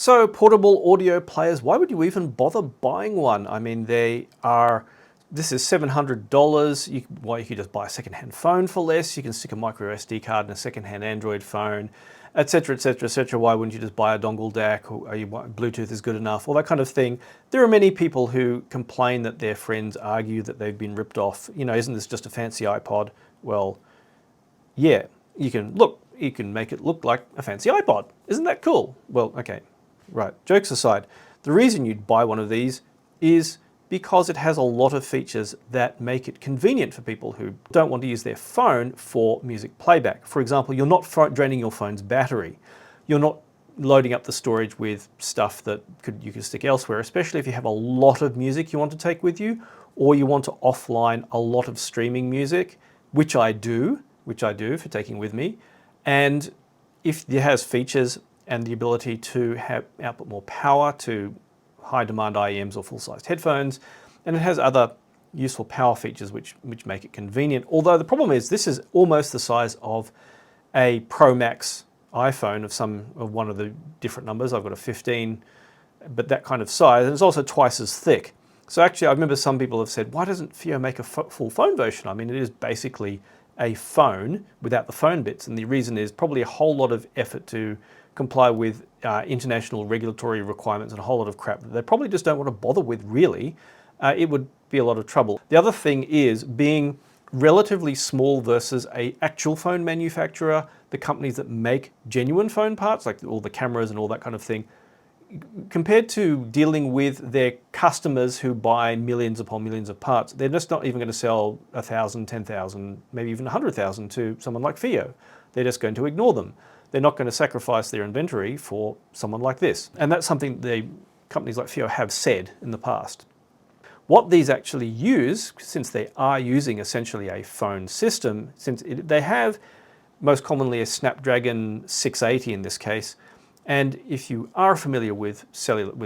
So portable audio players, why would you even bother buying one? I mean, this is $700. You could just buy a second-hand phone for less. You can stick a micro SD card in a second-hand Android phone, etc., etc., etc. Why wouldn't you just buy a dongle DAC, or Bluetooth is good enough, all that kind of thing. There are many people who complain that their friends argue that they've been ripped off. You know, isn't this just a fancy iPod? Well, yeah, you can make it look like a fancy iPod. Isn't that cool? Well, okay, right, jokes aside, the reason you'd buy one of these is because it has a lot of features that make it convenient for people who don't want to use their phone for music playback. For example, you're not draining your phone's battery. You're not loading up the storage with stuff that you could stick elsewhere, especially if you have a lot of music you want to take with you, or you want to offline a lot of streaming music, which I do for taking with me. And if it has features and the ability to output more power to high demand IEMs or full-sized headphones, and it has other useful power features which make it convenient. Although the problem is this is almost the size of a Pro Max iPhone of one of the different numbers. I've got a 15, but that kind of size, and it's also twice as thick. So actually, I remember some people have said, why doesn't FiiO make a full phone version? I mean, it is basically a phone without the phone bits, and the reason is probably a whole lot of effort to comply with international regulatory requirements and a whole lot of crap that they probably just don't want to bother with, really. It would be a lot of trouble. The other thing is being relatively small versus an actual phone manufacturer, the companies that make genuine phone parts, like all the cameras and all that kind of thing, compared to dealing with their customers who buy millions upon millions of parts, they're just not even going to sell 1,000, 10,000, maybe even 100,000 to someone like FiiO. They're just going to ignore them. They're not going to sacrifice their inventory for someone like this. And that's something the companies like FiiO have said in the past. What these actually use, since they are using essentially a phone system, they have most commonly a Snapdragon 680 in this case, and if you are familiar with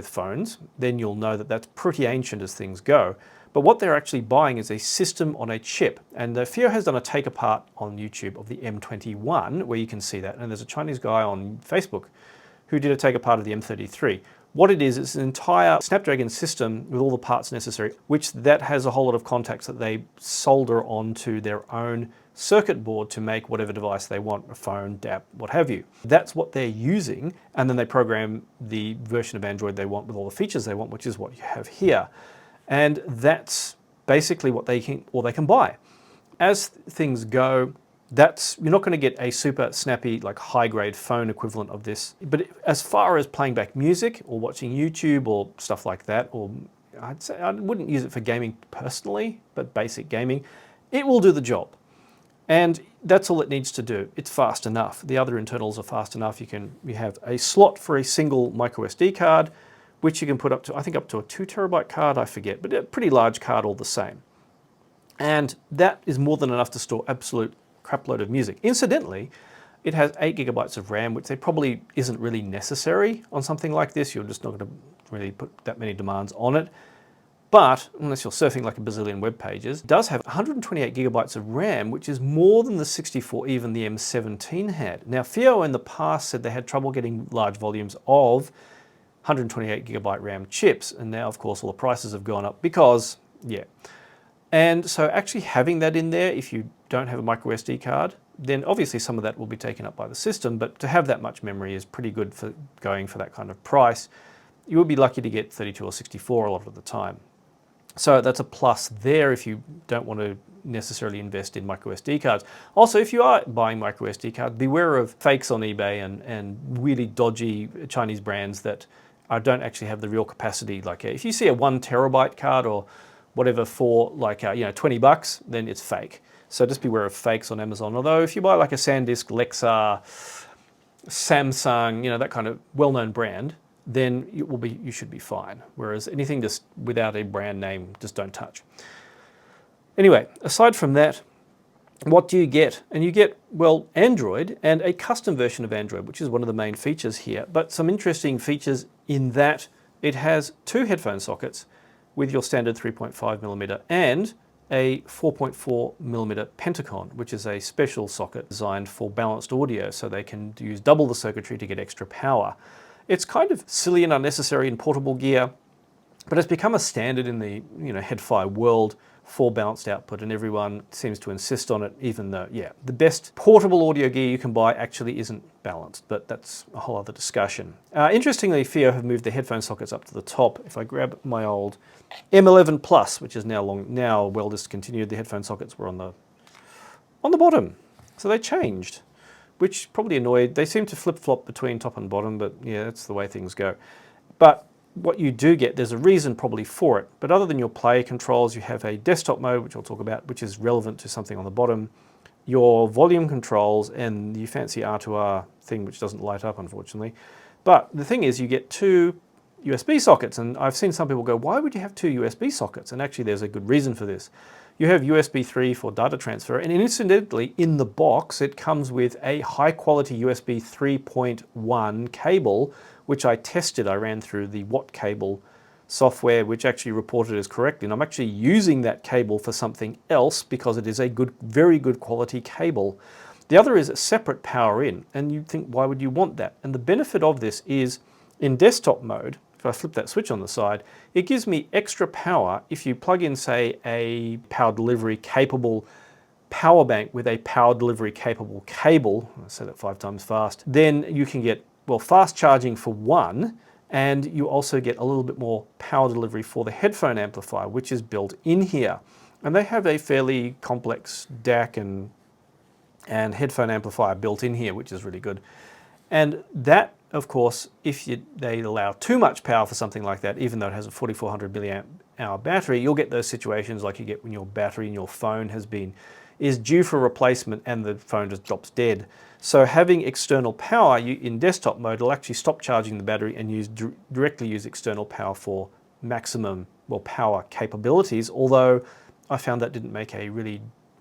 phones, then you'll know that that's pretty ancient as things go. But what they're actually buying is a system on a chip. And FiiO has done a take apart on YouTube of the M21, where you can see that. And there's a Chinese guy on Facebook who did a take apart of the M33. What it is, it's an entire Snapdragon system with all the parts necessary, which that has a whole lot of contacts that they solder onto their own circuit board to make whatever device they want, a phone, DAP, what have you. That's what they're using, and then they program the version of Android they want with all the features they want, which is what you have here. And that's basically what they can buy. As things go, you're not going to get a super snappy, like high-grade phone equivalent of this. But as far as playing back music or watching YouTube or stuff like that, or I'd say I wouldn't use it for gaming personally, but basic gaming, it will do the job. And that's all it needs to do. It's fast enough. The other internals are fast enough. You have a slot for a single micro SD card, which you can put up to, I think up to a 2 terabyte card, I forget, but a pretty large card all the same. And that is more than enough to store absolute crapload of music. Incidentally, it has 8 gigabytes of RAM, which probably isn't really necessary on something like this. You're just not going to really put that many demands on it. But, unless you're surfing like a bazillion web pages, it does have 128 gigabytes of RAM, which is more than the 64 even the M17 had. Now, FiiO in the past said they had trouble getting large volumes of 128 gigabyte RAM chips, and now, of course, all the prices have gone up because, yeah. And so actually having that in there, if you don't have a micro SD card, then obviously some of that will be taken up by the system, but to have that much memory is pretty good for going for that kind of price. You would be lucky to get 32 or 64 a lot of the time. So that's a plus there if you don't want to necessarily invest in micro SD cards. Also, if you are buying micro SD cards, beware of fakes on eBay and really dodgy Chinese brands that don't actually have the real capacity. Like if you see a 1 terabyte card or whatever for like $20, then it's fake. So just beware of fakes on Amazon. Although if you buy like a SanDisk, Lexar, Samsung, that kind of well-known brand, then you should be fine. Whereas anything just without a brand name, just don't touch. Anyway, aside from that, what do you get? And you get, well, Android and a custom version of Android, which is one of the main features here. But some interesting features in that it has 2 headphone sockets with your standard 3.5mm and a 4.4mm Pentacon, which is a special socket designed for balanced audio, so they can use double the circuitry to get extra power. It's kind of silly and unnecessary in portable gear, but it's become a standard in the head-fi world for balanced output, and everyone seems to insist on it, even though, yeah, the best portable audio gear you can buy actually isn't balanced, but that's a whole other discussion. Interestingly, FiiO have moved the headphone sockets up to the top. If I grab my old M11 Plus, which is now well discontinued, the headphone sockets were on the bottom. So they changed, which probably annoyed. They seem to flip-flop between top and bottom, but yeah, that's the way things go. But what you do get, there's a reason probably for it, but other than your player controls, you have a desktop mode, which I'll talk about, which is relevant to something on the bottom, your volume controls, and the fancy R2R thing, which doesn't light up, unfortunately. But the thing is, you get two USB sockets, and I've seen some people go, why would you have two USB sockets? And actually, there's a good reason for this. You have USB 3 for data transfer, and incidentally, in the box, it comes with a high-quality USB 3.1 cable, which I tested. I ran through the Watt cable software, which actually reported as correctly. And I'm actually using that cable for something else because it is a very good quality cable. The other is a separate power in, and you'd think, why would you want that? And the benefit of this is in desktop mode, if I flip that switch on the side, it gives me extra power if you plug in, say, a power delivery capable power bank with a power delivery capable cable. I say that 5 times fast. Then you can get, well, fast charging for one, and you also get a little bit more power delivery for the headphone amplifier, which is built in here. And they have a fairly complex DAC and headphone amplifier built in here, which is really good. And that, of course, if they allow too much power for something like that, even though it has a 4400 milliamp hour battery, you'll get those situations like you get when your battery in your phone is due for replacement and the phone just drops dead. So having external power in desktop mode will actually stop charging the battery and directly use external power for maximum power capabilities, although I found that didn't make a really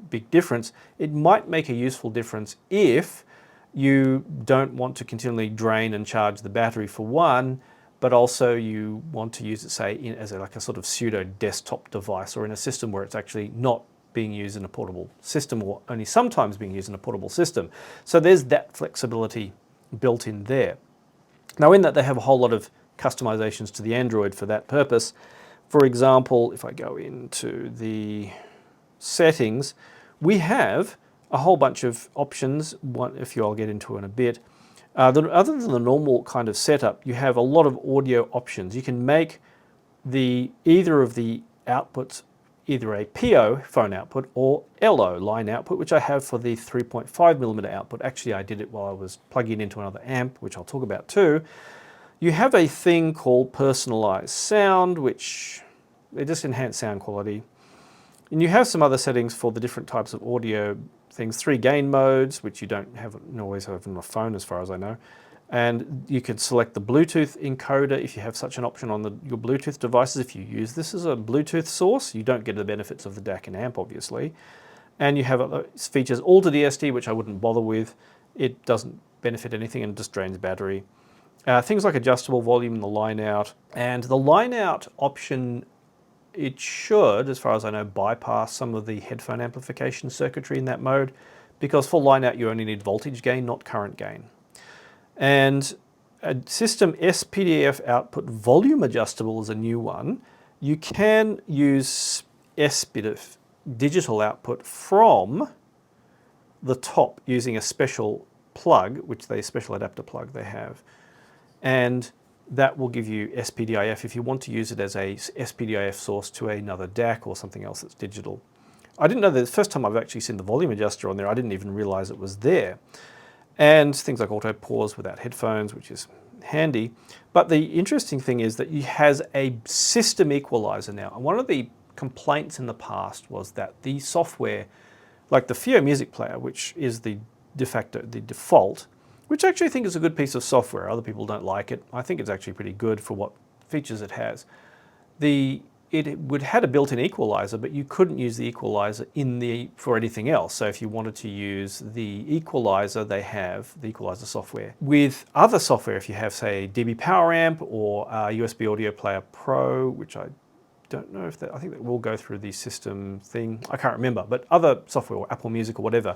big difference. It might make a useful difference if you don't want to continually drain and charge the battery for one, but also you want to use it, say, as like a sort of pseudo desktop device, or in a system where it's actually not being used in a portable system, or only sometimes being used in a portable system. So there's that flexibility built in there. Now in that, they have a whole lot of customizations to the Android for that purpose. For example, if I go into the settings, we have a whole bunch of options, I'll get into in a bit. Other than the normal kind of setup, you have a lot of audio options. You can make either of the outputs either a FiiO phone output or LO line output, which I have for the 3.5mm output. Actually, I did it while I was plugging into another amp, which I'll talk about too. You have a thing called personalized sound, which they just enhance sound quality. And you have some other settings for the different types of audio things, 3 gain modes, which you don't always have on a phone as far as I know. And you can select the Bluetooth encoder if you have such an option on your Bluetooth devices. If you use this as a Bluetooth source, you don't get the benefits of the DAC and Amp, obviously. And you have features all to DSD, which I wouldn't bother with. It doesn't benefit anything and just drains battery. Things like adjustable volume and the line out. And the line out option, it should, as far as I know, bypass some of the headphone amplification circuitry in that mode, because for line out you only need voltage gain, not current gain. And a system SPDIF output volume adjustable is a new one. You can use SPDIF digital output from the top using a special plug, special adapter plug they have. And that will give you SPDIF if you want to use it as a SPDIF source to another DAC or something else that's digital. I didn't know that the first time I've actually seen the volume adjuster on there, I didn't even realize it was there. And things like auto pause without headphones, which is handy. But the interesting thing is that it has a system equalizer now. And one of the complaints in the past was that the software, like the FiiO music player, which is the default, which I actually think is a good piece of software. Other people don't like it. I think it's actually pretty good for what features it has. It had a built-in equalizer, but you couldn't use the equalizer for anything else. So if you wanted to use the equalizer, they have the equalizer software. With other software, if you have, say, DB Power Amp or USB Audio Player Pro, which I don't know if I think that will go through the system thing. I can't remember, but other software, or Apple Music or whatever,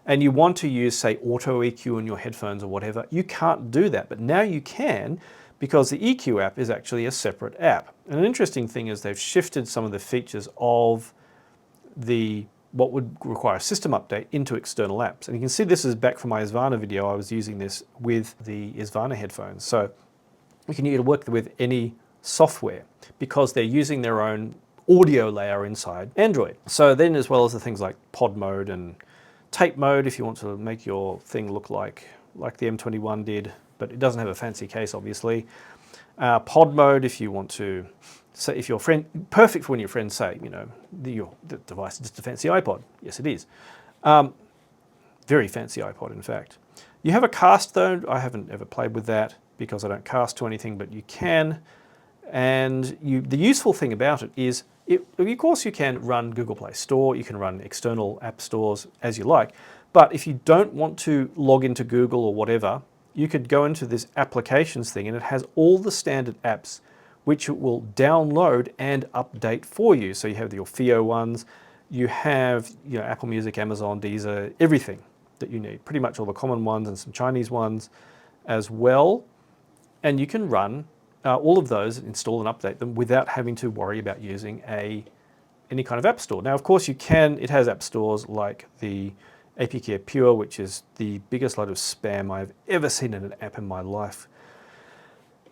and you want to use, say, auto EQ in your headphones or whatever, you can't do that. But now you can, because the EQ app is actually a separate app. And an interesting thing is they've shifted some of the features of what would require a system update into external apps. And you can see this is back from my Isvana video. I was using this with the Isvana headphones. So you can either work with any software because they're using their own audio layer inside Android. So then, as well as the things like pod mode and tape mode, if you want to make your thing look like the M21 did, but it doesn't have a fancy case, obviously. Pod mode, if you want to, say, if your friend, perfect for when your friends say, you know, the device is just a fancy iPod. Yes, it is. Very fancy iPod, in fact. You have a cast, though. I haven't ever played with that because I don't cast to anything, but you can. And the useful thing about it is, of course, you can run Google Play Store, you can run external app stores as you like, but if you don't want to log into Google or whatever, you could go into this applications thing and it has all the standard apps which it will download and update for you. So you have your FiiO ones, you have Apple Music, Amazon, Deezer, everything that you need, pretty much all the common ones and some Chinese ones as well. And you can run all of those, install and update them without having to worry about using any kind of app store. Now, of course, you can. It has app stores like the APK Pure, which is the biggest load of spam I've ever seen in an app in my life,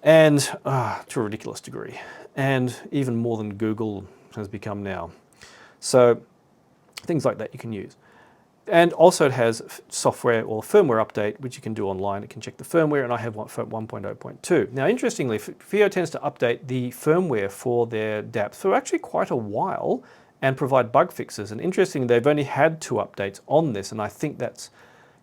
and to a ridiculous degree, and even more than Google has become now. So things like that you can use. And also it has software or firmware update, which you can do online. It can check the firmware, and I have one for 1.0.2. Now, interestingly, FiiO tends to update the firmware for their DAPs for actually quite a while and provide bug fixes. And interestingly, they've only had 2 updates on this, and I think that's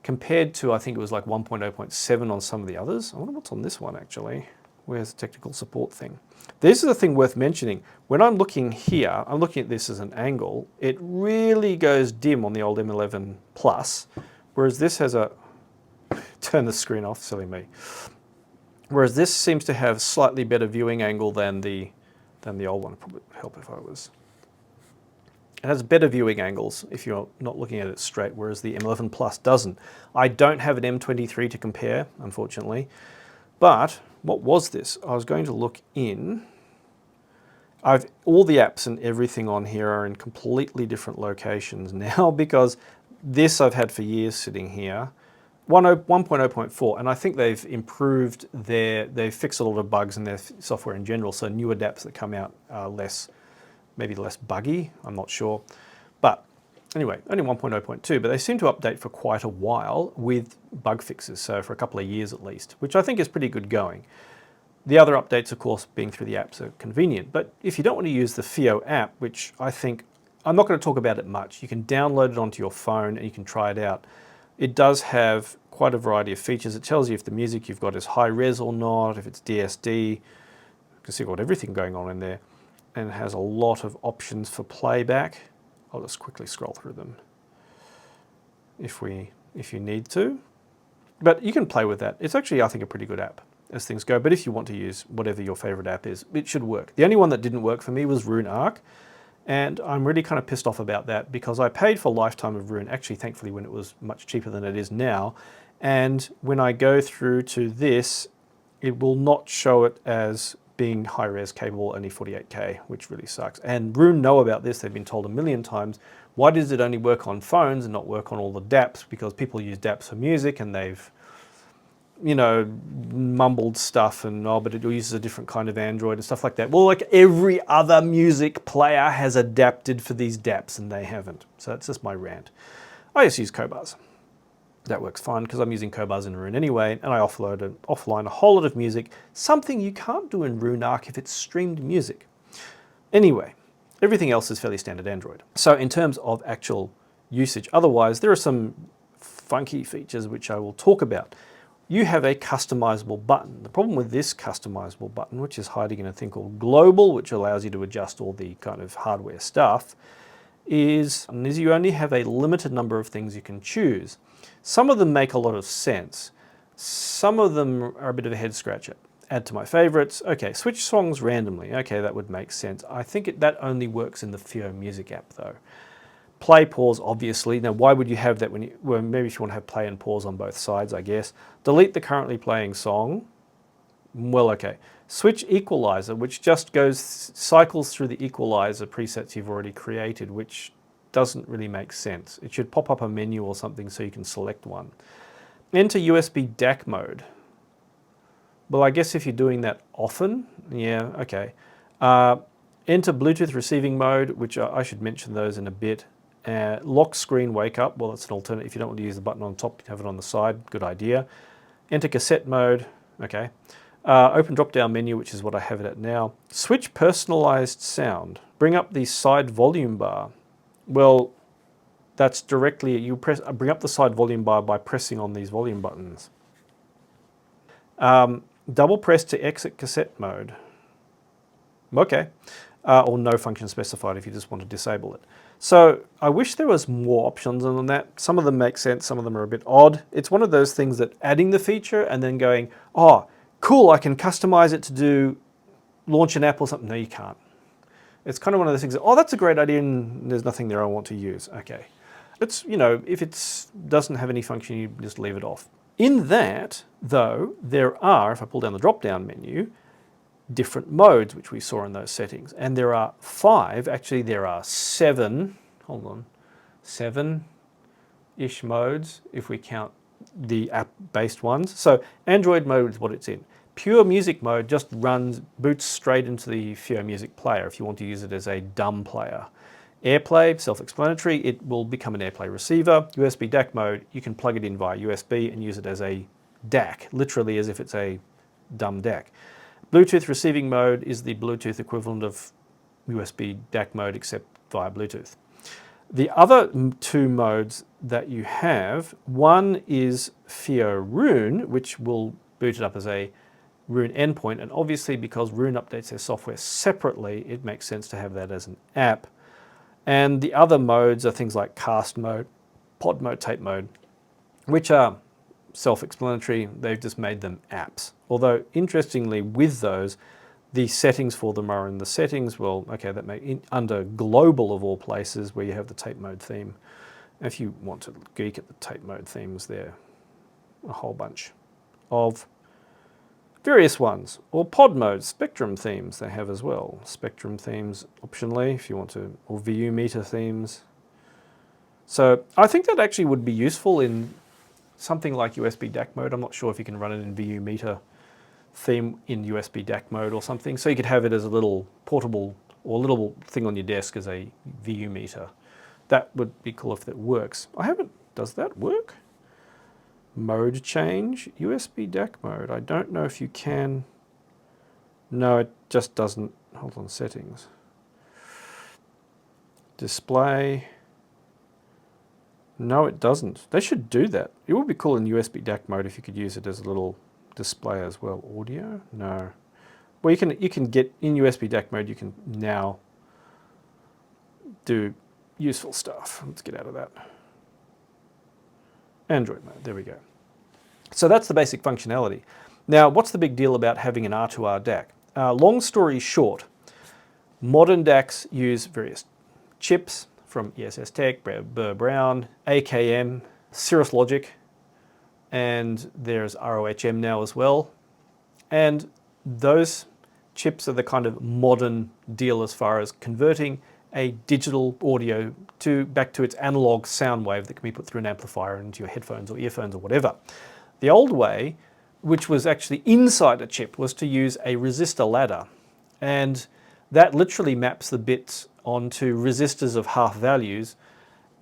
compared to, I think it was like 1.0.7 on some of the others. I wonder what's on this one, actually. Where's the technical support thing? This is a thing worth mentioning. When I'm looking here, I'm looking at this as an angle. It really goes dim on the old M11 Plus, whereas this has a... Turn the screen off, silly me. Whereas this seems to have slightly better viewing angle than the old one. It'd probably help if I was... It has better viewing angles if you're not looking at it straight, whereas the M11 Plus doesn't. I don't have an M23 to compare, unfortunately. But what was this? I was going to look in. All the apps and everything on here are in completely different locations now because this I've had for years sitting here. 1.0.4, and I think they've improved they've fixed a lot of bugs in their software in general, so newer DAPs that come out are maybe less buggy, I'm not sure. But anyway, only 1.0.2, but they seem to update for quite a while with bug fixes, so for a couple of years at least, which I think is pretty good going. The other updates, of course, being through the apps are convenient, but if you don't want to use the FiiO app, which I think, I'm not going to talk about it much, you can download it onto your phone and you can try it out. It does have quite a variety of features. It tells you if the music you've got is high res or not, if it's DSD. You can see got everything going on in there. And it has a lot of options for playback. I'll just quickly scroll through them if you need to. But you can play with that. It's actually, I think, a pretty good app as things go. But if you want to use whatever your favorite app is, it should work. The only one that didn't work for me was R2R. And I'm really kind of pissed off about that because I paid for lifetime of R2R, actually, thankfully, when it was much cheaper than it is now. And when I go through to this, it will not show it as being high-res capable, only 48K, which really sucks. And R2R know about this. They've been told a million times. Why does it only work on phones and not work on all the DAPs? Because people use DAPs for music and they've, mumbled stuff and, but it uses a different kind of Android and stuff like that. Well, like every other music player has adapted for these DAPs and they haven't. So that's just my rant. I just use Cobars. That works fine because I'm using Cobars in R2R anyway, and I offline a whole lot of music, something you can't do in R2R if it's streamed music. Anyway, everything else is fairly standard Android. So in terms of actual usage, otherwise, there are some funky features which I will talk about. You have a customizable button. The problem with this customizable button, which is hiding in a thing called Global, which allows you to adjust all the kind of hardware stuff, is you only have a limited number of things you can choose. Some of them make a lot of sense. Some of them are a bit of a head scratcher. Add to my favorites. Okay, switch songs randomly. Okay, that would make sense. I think that only works in the FiiO Music app though. Play, pause, obviously. Now, why would you have that when you, well, maybe if you want to have play and pause on both sides, I guess. Delete the currently playing song. Well, okay. Switch equalizer, which just cycles through the equalizer presets you've already created, which doesn't really make sense. It should pop up a menu or something so you can select one. Enter USB DAC mode. Well, I guess if you're doing that often, yeah, okay. Enter Bluetooth receiving mode, which I should mention those in a bit. Lock screen wake up, well, that's an alternative. If you don't want to use the button on top, you have it on the side, good idea. Enter cassette mode, okay. Open drop-down menu, which is what I have it at now. Switch personalized sound. Bring up the side volume bar. Well, that's directly, you bring up the side volume bar by pressing on these volume buttons. Double press to exit cassette mode. Okay. Or no function specified if you just want to disable it. So I wish there was more options on that. Some of them make sense, some of them are a bit odd. It's one of those things that adding the feature and then going, oh, cool, I can customize it to do launch an app or something. No, you can't. It's kind of one of those things that, oh, that's a great idea and there's nothing there I want to use. Okay. It's, you know, if it doesn't have any function, you just leave it off. In that, though, there are, if I pull down the drop-down menu, different modes, which we saw in those settings. And there are 5, actually there are 7, hold on, 7-ish modes if we count the app-based ones. So Android mode is what it's in. Pure music mode just boots straight into the FiiO music player if you want to use it as a dumb player. AirPlay, self-explanatory, it will become an AirPlay receiver. USB DAC mode, you can plug it in via USB and use it as a DAC, literally as if it's a dumb DAC. Bluetooth receiving mode is the Bluetooth equivalent of USB DAC mode except via Bluetooth. The other 2 modes that you have, one is FiiO Roon, which will boot it up as a Roon endpoint, and obviously because Roon updates their software separately, it makes sense to have that as an app. And the other modes are things like cast mode, pod mode, tape mode, which are self-explanatory. They've just made them apps. Although, interestingly, with those, the settings for them are in the settings. Well, okay, that may under global of all places where you have the tape mode theme. If you want to geek at the tape mode themes, there are a whole bunch of various ones. Or pod mode, Spectrum themes they have as well. Spectrum themes optionally if you want to, or VU meter themes. So I think that actually would be useful in something like USB DAC mode. I'm not sure if you can run it in VU meter theme in USB DAC mode or something. So you could have it as a little portable or little thing on your desk as a VU meter. That would be cool if that works. Does that work? Mode change, USB DAC mode. I don't know if you can. No, it just doesn't. Hold on, settings. Display. No, it doesn't. They should do that. It would be cool in USB DAC mode if you could use it as a little display as well. Audio? No. Well, you can get in USB DAC mode. You can now do useful stuff. Let's get out of that. Android mode. There we go. So that's the basic functionality. Now, what's the big deal about having an R2R DAC? Long story short, modern DACs use various chips from ESS Tech, Burr Brown, AKM, Cirrus Logic, and there's ROHM now as well. And those chips are the kind of modern deal as far as converting a digital audio back to its analog sound wave that can be put through an amplifier into your headphones or earphones or whatever. The old way, which was actually inside a chip, was to use a resistor ladder. And that literally maps the bits onto resistors of half values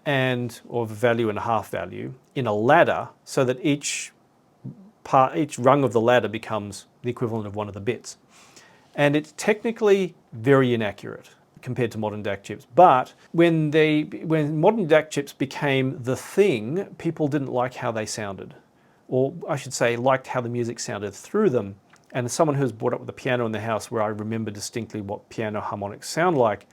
or value and a half value in a ladder so that each rung of the ladder becomes the equivalent of one of the bits. And it's technically very inaccurate compared to modern DAC chips. But when modern DAC chips became the thing, people didn't like how they sounded. Or I should say, liked how the music sounded through them. And as someone who's brought up with a piano in the house where I remember distinctly what piano harmonics sound like,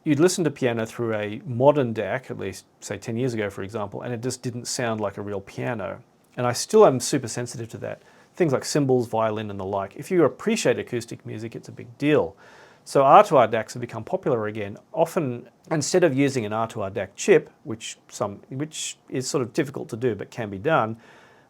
you'd listen to piano through a modern DAC, at least say 10 years ago, for example, and it just didn't sound like a real piano. And I still am super sensitive to that. Things like cymbals, violin, and the like. If you appreciate acoustic music, it's a big deal. So R2R DACs have become popular again. Often, instead of using an R2R DAC chip, which is sort of difficult to do but can be done,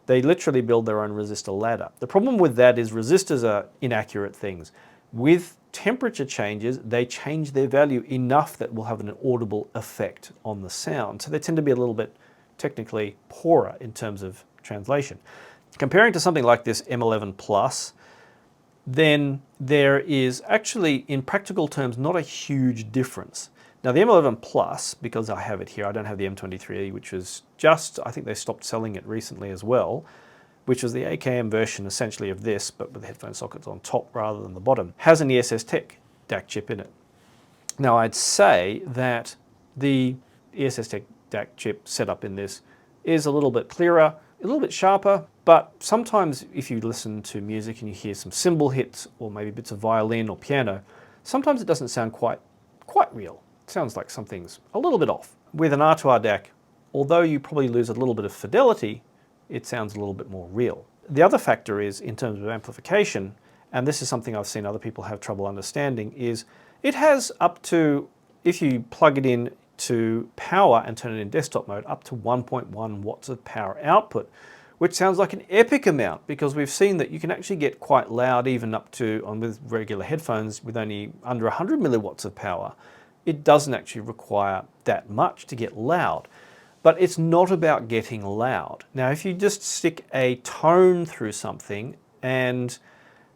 they literally build their own resistor ladder. The problem with that is resistors are inaccurate things. With temperature changes, they change their value enough that will have an audible effect on the sound. So they tend to be a little bit technically poorer in terms of translation. Comparing to something like this M11 Plus, then there is actually, in practical terms, not a huge difference. Now the M11 Plus, because I have it here, I don't have the M23, which was just, I think they stopped selling it recently as well, which was the AKM version essentially of this, but with the headphone sockets on top rather than the bottom, has an ESS Tech DAC chip in it. Now I'd say that the ESS Tech DAC chip setup in this is a little bit clearer, a little bit sharper, but sometimes if you listen to music and you hear some cymbal hits or maybe bits of violin or piano, sometimes it doesn't sound quite real. It sounds like something's a little bit off. With an R2R DAC, although you probably lose a little bit of fidelity, it sounds a little bit more real. The other factor is, in terms of amplification, and this is something I've seen other people have trouble understanding, is it has up to, if you plug it in to power and turn it in desktop mode, up to 1.1 watts of power output, which sounds like an epic amount, because we've seen that you can actually get quite loud even up to, with regular headphones with only under 100 milliwatts of power. It doesn't actually require that much to get loud. But it's not about getting loud. Now, if you just stick a tone through something and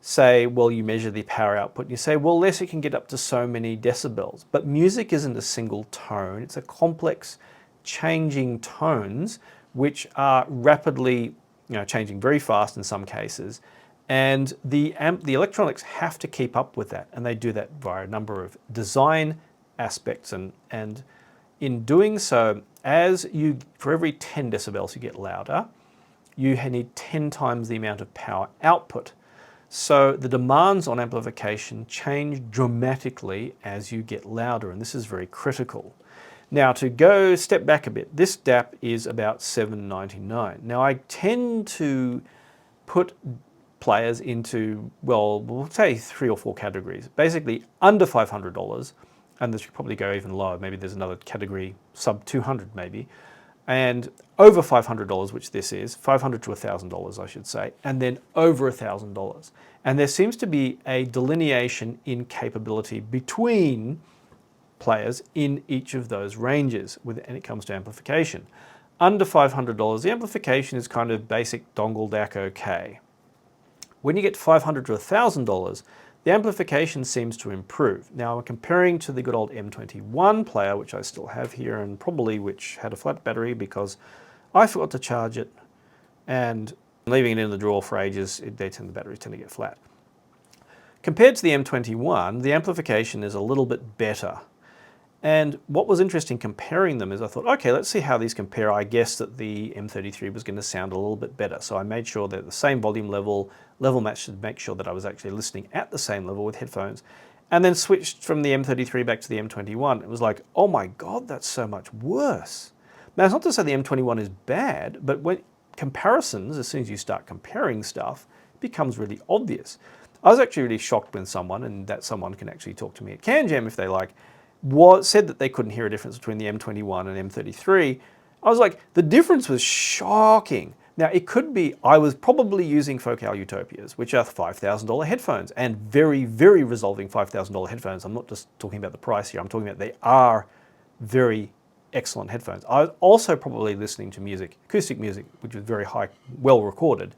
say, well, you measure the power output, and you say, well, yes, it can get up to so many decibels. But music isn't a single tone. It's a complex changing tones, which are rapidly, changing very fast in some cases. And the electronics have to keep up with that. And they do that via a number of design aspects. And in doing so, for every 10 decibels you get louder, you need 10 times the amount of power output. So the demands on amplification change dramatically as you get louder, and this is very critical. Now, to go step back a bit, this DAP is about $7.99. Now, I tend to put players into, well, we'll say 3 or 4 categories. Basically, under $500, and this should probably go even lower. Maybe there's another category, sub 200 maybe, and over $500, which this is, $500 to $1,000, I should say, and then over $1,000. And there seems to be a delineation in capability between players in each of those ranges when it comes to amplification. Under $500, the amplification is kind of basic dongle DAC okay. When you get $500 to $1,000, the amplification seems to improve. Now, I'm comparing to the good old M21 player, which I still have here, and probably which had a flat battery because I forgot to charge it, and leaving it in the drawer for ages, the batteries tend to get flat. Compared to the M21, the amplification is a little bit better. And what was interesting comparing them is I thought, okay, let's see how these compare. I guessed that the M33 was going to sound a little bit better. So I made sure that the same volume level match to make sure that I was actually listening at the same level with headphones. And then switched from the M33 back to the M21. It was like, oh my God, that's so much worse. Now, it's not to say the M21 is bad, but when comparisons, as soon as you start comparing stuff, it becomes really obvious. I was actually really shocked when someone, and that someone can actually talk to me at CanJam if they like, said that they couldn't hear a difference between the M21 and M33. I was like, the difference was shocking. Now, it could be I was probably using Focal Utopias, which are $5,000 headphones, and very, very resolving $5,000 headphones. I'm not just talking about the price here. I'm talking about they are very excellent headphones. I was also probably listening to music, acoustic music, which was very high, well recorded.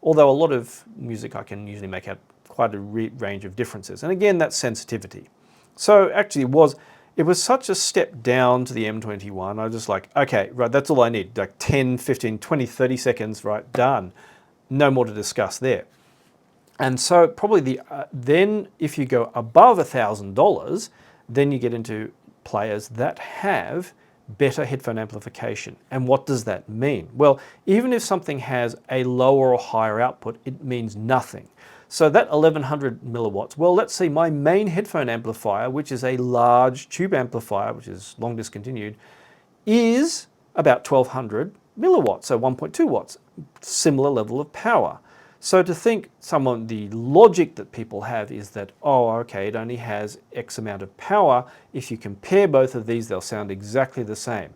Although a lot of music I can usually make out quite a range of differences. And again, that's sensitivity. So actually it was such a step down to the M21. I was just like, okay, right, that's all I need. Like 10, 15, 20, 30 seconds, right, done. No more to discuss there. And so probably then if you go above $1,000, then you get into players that have better headphone amplification. And what does that mean? Well, even if something has a lower or higher output, it means nothing. So that 1100 milliwatts, well, let's see, my main headphone amplifier, which is a large tube amplifier, which is long discontinued, is about 1200 milliwatts, so 1.2 watts, similar level of power. So to think the logic that people have is that, oh, okay, it only has X amount of power. If you compare both of these, they'll sound exactly the same.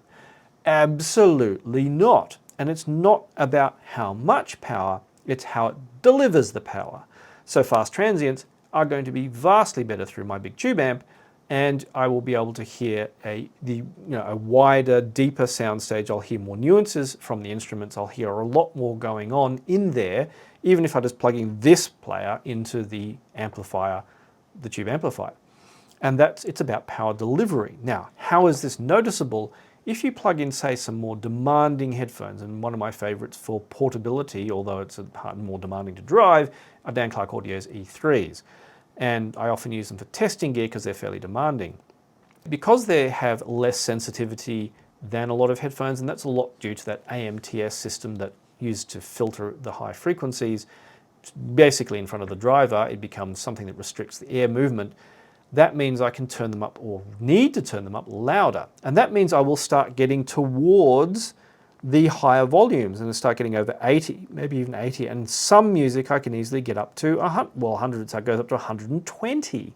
Absolutely not. And it's not about how much power, it's how it delivers the power. So fast transients are going to be vastly better through my big tube amp, and I will be able to hear a wider, deeper sound stage. I'll hear more nuances from the instruments. I'll hear a lot more going on in there, even if I just plug in this player into the amplifier, the tube amplifier. And it's about power delivery. Now, how is this noticeable? If you plug in, say, some more demanding headphones, and one of my favorites for portability, although it's more demanding to drive, are Dan Clark Audio's E3s. And I often use them for testing gear because they're fairly demanding. Because they have less sensitivity than a lot of headphones, and that's a lot due to that AMTS system that used to filter the high frequencies, basically in front of the driver, it becomes something that restricts the air movement. That means I can turn them up, or need to turn them up, louder. And that means I will start getting towards the higher volumes and start getting over 80, maybe even 80. And some music I can easily get up to 100, so it goes up to 120.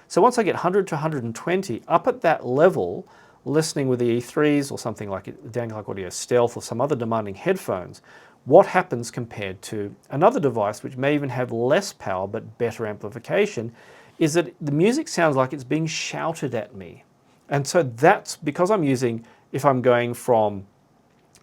So once I get 100 to 120, up at that level, listening with the E3s or something like Dan Clark Audio Stealth or some other demanding headphones, what happens compared to another device which may even have less power but better amplification is that the music sounds like it's being shouted at me. And so that's because I'm using, if I'm going from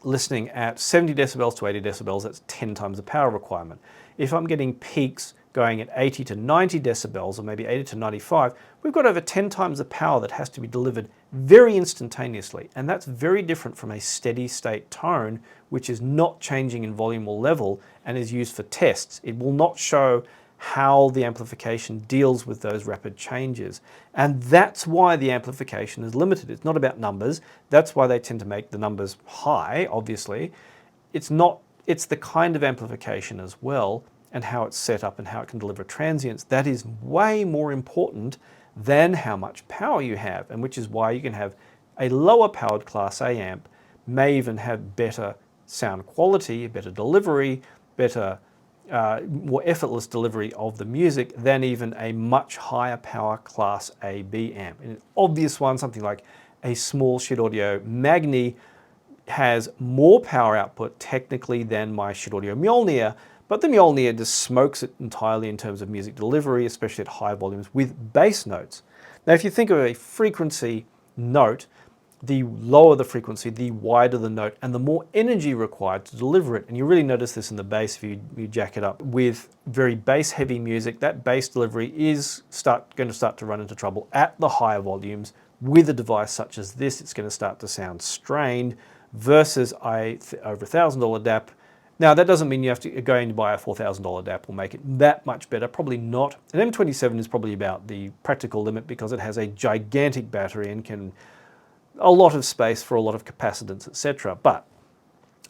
listening at 70 decibels to 80 decibels, that's 10 times the power requirement. If I'm getting peaks going at 80 to 90 decibels, or maybe 80 to 95, we've got over 10 times the power that has to be delivered very instantaneously. And that's very different from a steady state tone, which is not changing in volume or level and is used for tests. It will not show how the amplification deals with those rapid changes. And that's why the amplification is limited. It's not about numbers. That's why they tend to make the numbers high, obviously. It's the kind of amplification as well, and how it's set up and how it can deliver transients. That is way more important than how much power you have, and which is why you can have a lower powered Class A amp, may even have better sound quality, better delivery, better more effortless delivery of the music than even a much higher power Class AB amp. And an obvious one, something like a small Schiit Audio Magni, has more power output technically than my Schiit Audio Mjolnir, but the Mjolnir just smokes it entirely in terms of music delivery, especially at high volumes with bass notes. Now, if you think of a frequency note, the lower the frequency, the wider the note, and the more energy required to deliver it. And you really notice this in the bass if you jack it up. With very bass-heavy music, that bass delivery is going to start to run into trouble at the higher volumes. With a device such as this, it's going to start to sound strained versus over $1,000 DAP. Now, that doesn't mean you have to go and buy a $4,000 DAP will make it that much better. Probably not. An M27 is probably about the practical limit because it has a gigantic battery and can a lot of space for a lot of capacitance, etc. But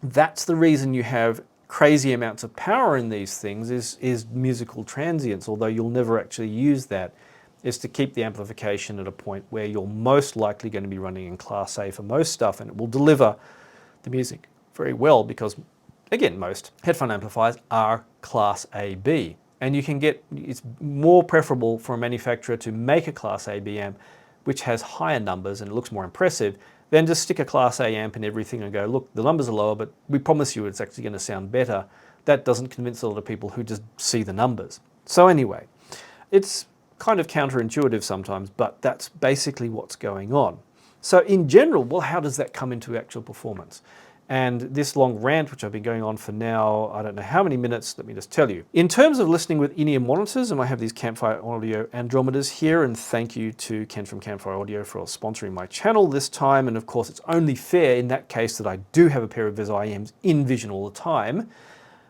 that's the reason you have crazy amounts of power in these things is musical transients, although you'll never actually use that, is to keep the amplification at a point where you're most likely going to be running in Class A for most stuff, and it will deliver the music very well because, again, most headphone amplifiers are Class AB. And you can it's more preferable for a manufacturer to make a Class AB amp which has higher numbers and it looks more impressive, then just stick a Class A amp in everything and go, look, the numbers are lower, but we promise you it's actually going to sound better. That doesn't convince a lot of people who just see the numbers. So anyway, it's kind of counterintuitive sometimes, but that's basically what's going on. So in general, well, how does that come into actual performance? And this long rant, which I've been going on for now, I don't know how many minutes, let me just tell you. In terms of listening with in-ear monitors, and I have these Campfire Audio Andrometers here, and thank you to Ken from Campfire Audio for sponsoring my channel this time. And of course, it's only fair in that case that I do have a pair of VisIEMs in vision all the time.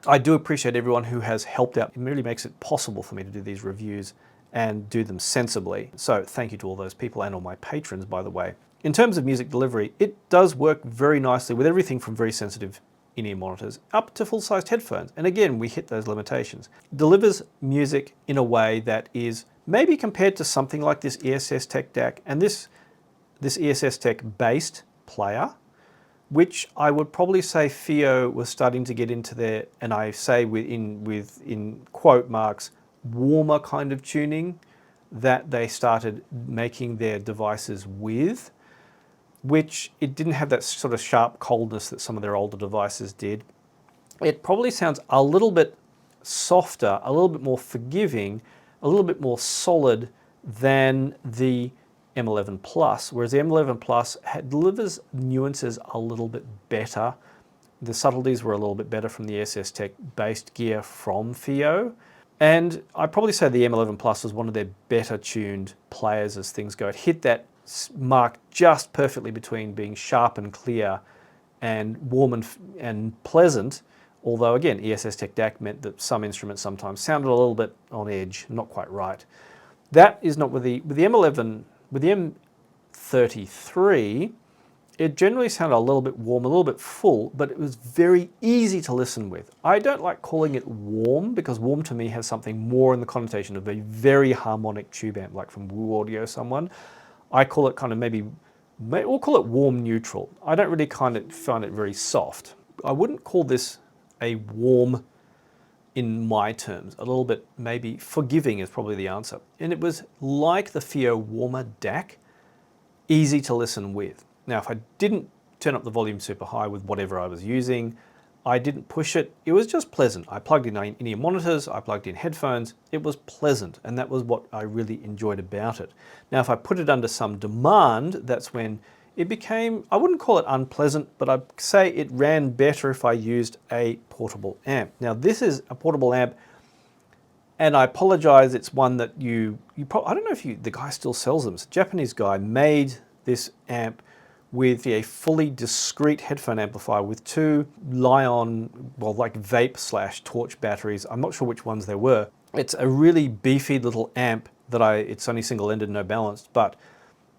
I do appreciate everyone who has helped out. It really makes it possible for me to do these reviews and do them sensibly. So thank you to all those people and all my patrons, by the way. In terms of music delivery, it does work very nicely with everything from very sensitive in-ear monitors up to full-sized headphones. And again, we hit those limitations. Delivers music in a way that is maybe compared to something like this ESS Tech DAC and this ESS Tech based player, which I would probably say FiiO was starting to get into their, and I say in quote marks, warmer kind of tuning that they started making their devices with, which it didn't have that sort of sharp coldness that some of their older devices did. It probably sounds a little bit softer, a little bit more forgiving, a little bit more solid than the M11 Plus, whereas the M11 Plus delivers nuances a little bit better. The subtleties were a little bit better from the SS Tech based gear from FiiO. And I'd probably say the M11 Plus was one of their better tuned players as things go. It hit that mark just perfectly between being sharp and clear and warm and pleasant. Although again, ESS Tech DAC meant that some instruments sometimes sounded a little bit on edge, not quite right. That is not with the M11. With the M33, it generally sounded a little bit warm, a little bit full, but it was very easy to listen with. I don't like calling it warm because warm to me has something more in the connotation of a very harmonic tube amp, like from Woo Audio someone. I call it kind of we'll call it warm neutral. I don't really find it very soft. I wouldn't call this a warm in my terms. A little bit maybe forgiving is probably the answer. And it was like the FiiO Warmer DAC, easy to listen with. Now, if I didn't turn up the volume super high with whatever I was using, I didn't push it, it was just pleasant. I plugged in in-ear monitors, I plugged in headphones, it was pleasant, and that was what I really enjoyed about it. Now, if I put it under some demand, that's when it became, I wouldn't call it unpleasant, but I'd say it ran better if I used a portable amp. Now, this is a portable amp, and I apologize, it's one that I don't know if the guy still sells them. It's a Japanese guy made this amp with a fully discrete headphone amplifier with two Li-on, well, like vape/torch batteries. I'm not sure which ones they were. It's a really beefy little amp that it's only single-ended, no balanced, but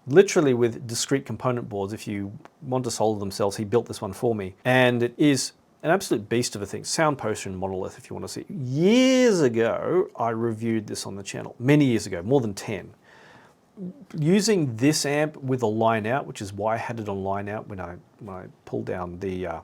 literally with discrete component boards. If you want to solder themselves, he built this one for me. And it is an absolute beast of a thing. Sound poster and monolith, if you want to see. Years ago, I reviewed this on the channel. Many years ago, more than 10. Using this amp with a line out, which is why I had it on line out when I pulled down the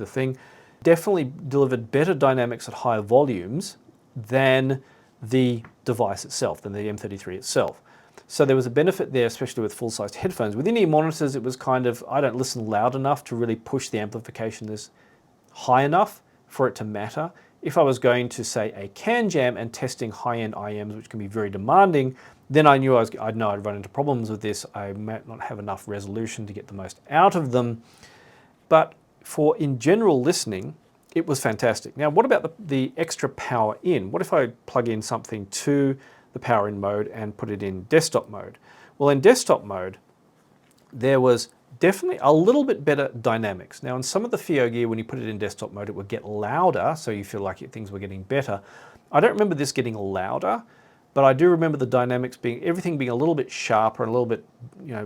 thing, definitely delivered better dynamics at higher volumes than the device itself, than the M33 itself. So there was a benefit there, especially with full-sized headphones. With in-ear monitors, it was kind of, I don't listen loud enough to really push the amplification this high enough for it to matter. If I was going to, say, a can jam and testing high-end IMs, which can be very demanding, then I knew I'd run into problems with this. I might not have enough resolution to get the most out of them. But for in general listening, it was fantastic. Now, what about the extra power in? What if I plug in something to the power in mode and put it in desktop mode? Well, in desktop mode, there was definitely a little bit better dynamics. Now, in some of the FiiO gear, when you put it in desktop mode, it would get louder, so you feel like things were getting better. I don't remember this getting louder, but I do remember the dynamics everything being a little bit sharper and a little bit,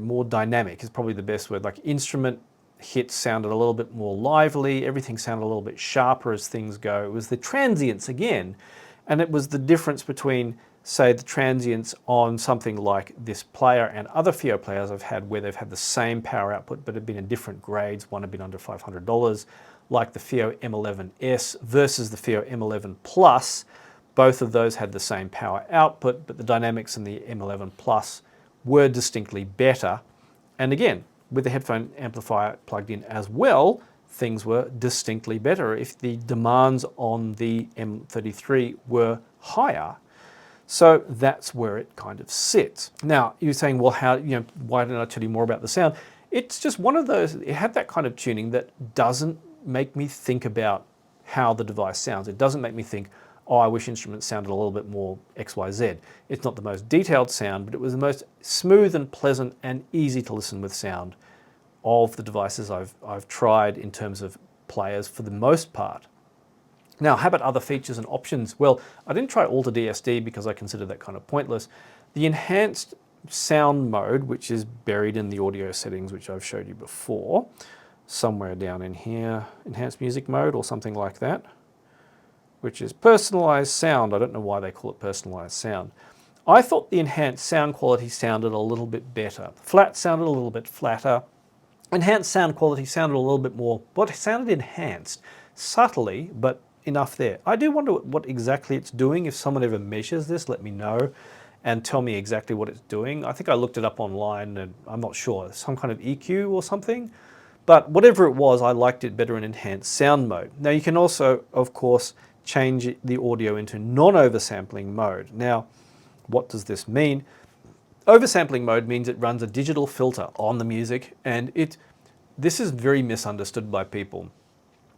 more dynamic is probably the best word. Like instrument hits sounded a little bit more lively, everything sounded a little bit sharper as things go. It was the transients again, and it was the difference between, say, the transients on something like this player and other FiiO players I've had where they've had the same power output but have been in different grades. One had been under $500, like the FiiO M11S versus the FiiO M11 Plus. Both of those had the same power output, but the dynamics in the M11 Plus were distinctly better. And again, with the headphone amplifier plugged in as well, things were distinctly better if the demands on the M33 were higher. So that's where it kind of sits. Now, you're saying, well, why didn't I tell you more about the sound? It's just one of those, it had that kind of tuning that doesn't make me think about how the device sounds. It doesn't make me think, oh, I wish instruments sounded a little bit more XYZ. It's not the most detailed sound, but it was the most smooth and pleasant and easy to listen with sound of the devices I've tried in terms of players for the most part. Now, how about other features and options? Well, I didn't try Alter DSD because I consider that kind of pointless. The enhanced sound mode, which is buried in the audio settings, which I've showed you before, somewhere down in here, enhanced music mode or something like that, which is personalized sound. I don't know why they call it personalized sound. I thought the enhanced sound quality sounded a little bit better. Flat sounded a little bit flatter. Enhanced sound quality sounded a little bit more, but it sounded enhanced, subtly, but enough there. I do wonder what exactly it's doing. If someone ever measures this, let me know and tell me exactly what it's doing. I think I looked it up online and I'm not sure, some kind of EQ or something. But whatever it was, I liked it better in enhanced sound mode. Now you can also, of course, change the audio into non-oversampling mode. Now, what does this mean? Oversampling mode means it runs a digital filter on the music, and this is very misunderstood by people.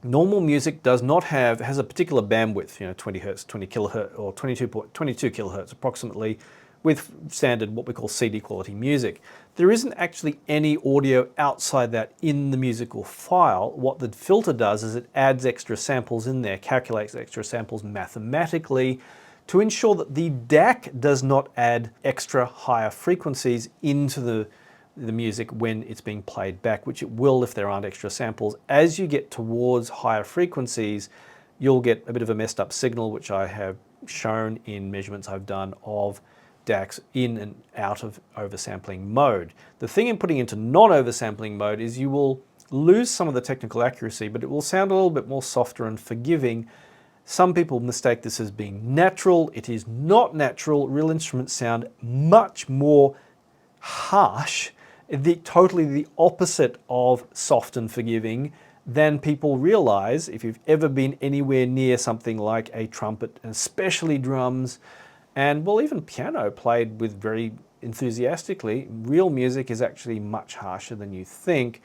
Normal music has a particular bandwidth, 20 hertz, 20 kilohertz, or 22 kilohertz approximately, with standard what we call CD quality music. There isn't actually any audio outside that in the musical file. What the filter does is it adds extra samples in there, calculates extra samples mathematically to ensure that the DAC does not add extra higher frequencies into the music when it's being played back, which it will if there aren't extra samples. As you get towards higher frequencies, you'll get a bit of a messed up signal, which I have shown in measurements I've done of DACs in and out of oversampling mode. The thing in putting into non-oversampling mode is you will lose some of the technical accuracy, but it will sound a little bit more softer and forgiving. Some people mistake this as being natural. It is not natural. Real instruments sound much more harsh, totally the opposite of soft and forgiving than people realize if you've ever been anywhere near something like a trumpet, and especially drums, and well, even piano played with very enthusiastically. Real music is actually much harsher than you think,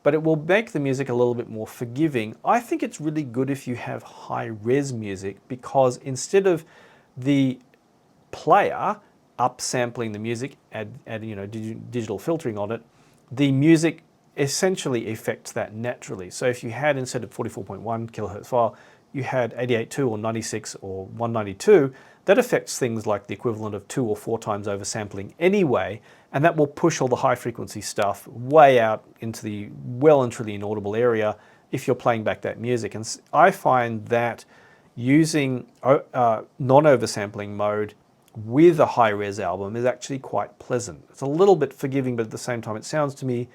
but it will make the music a little bit more forgiving. I think it's really good if you have high-res music, because instead of the player upsampling the music, digital filtering on it, the music essentially affects that naturally. So if you had, instead of 44.1 kilohertz file, you had 88.2 or 96 or 192, that affects things like the equivalent of 2 or 4 times oversampling anyway, and that will push all the high frequency stuff way out into the well and truly inaudible area if you're playing back that music. And I find that using non-oversampling mode with a high-res album is actually quite pleasant. It's a little bit forgiving, but at the same time it sounds to me,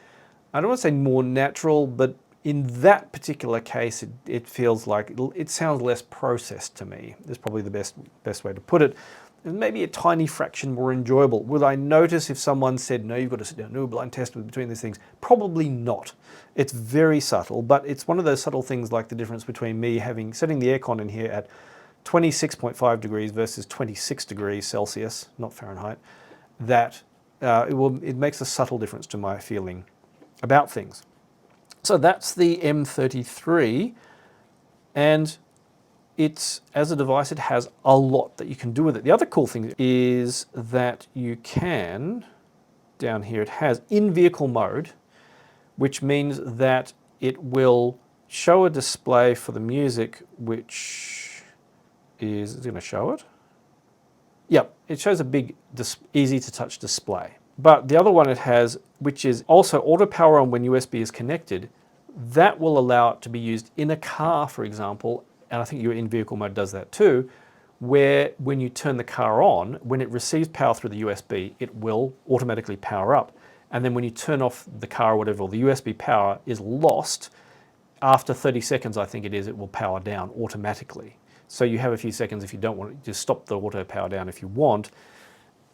I don't want to say more natural, but in that particular case, it feels like it sounds less processed to me. That's probably the best way to put it. And maybe a tiny fraction more enjoyable. Would I notice if someone said, no, you've got to sit down and do a blind test between these things? Probably not. It's very subtle, but it's one of those subtle things like the difference between me setting the aircon in here at 26.5 degrees versus 26 degrees Celsius, not Fahrenheit, that it makes a subtle difference to my feeling about things. So that's the M33, and as a device, it has a lot that you can do with it. The other cool thing is that you can, down here it has in-vehicle mode, which means that it will show a display for the music, which is going to show it. Yep, it shows a big, easy to touch display. But the other one it has, which is also auto power on when USB is connected, that will allow it to be used in a car, for example, and I think your in-vehicle mode does that too, where when you turn the car on, when it receives power through the USB, it will automatically power up. And then when you turn off the car or whatever, or the USB power is lost, after 30 seconds, I think it will power down automatically. So you have a few seconds if you don't want it, just stop the auto power down if you want.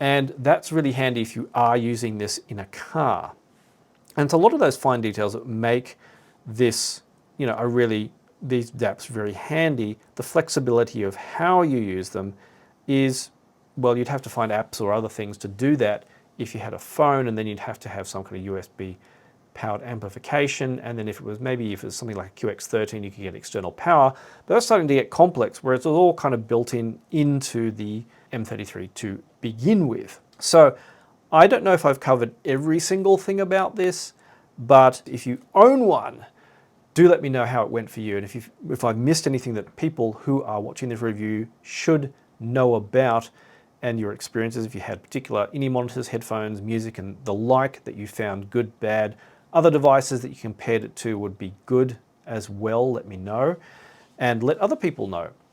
And that's really handy if you are using this in a car. And it's a lot of those fine details that make this, these DAPs very handy. The flexibility of how you use them is, well, you'd have to find apps or other things to do that if you had a phone, and then you'd have to have some kind of USB powered amplification, and then if it was something like a QX13, you could get external power. But that's starting to get complex, where it's all kind of built into the M33 to begin with. So I don't know if I've covered every single thing about this, but if you own one, do let me know how it went for you, and if I've missed anything that people who are watching this review should know about, and your experiences, if you had particular ini monitors, headphones, music, and the like that you found good, bad. Other devices that you compared it to would be good as well, let me know, and let other people know.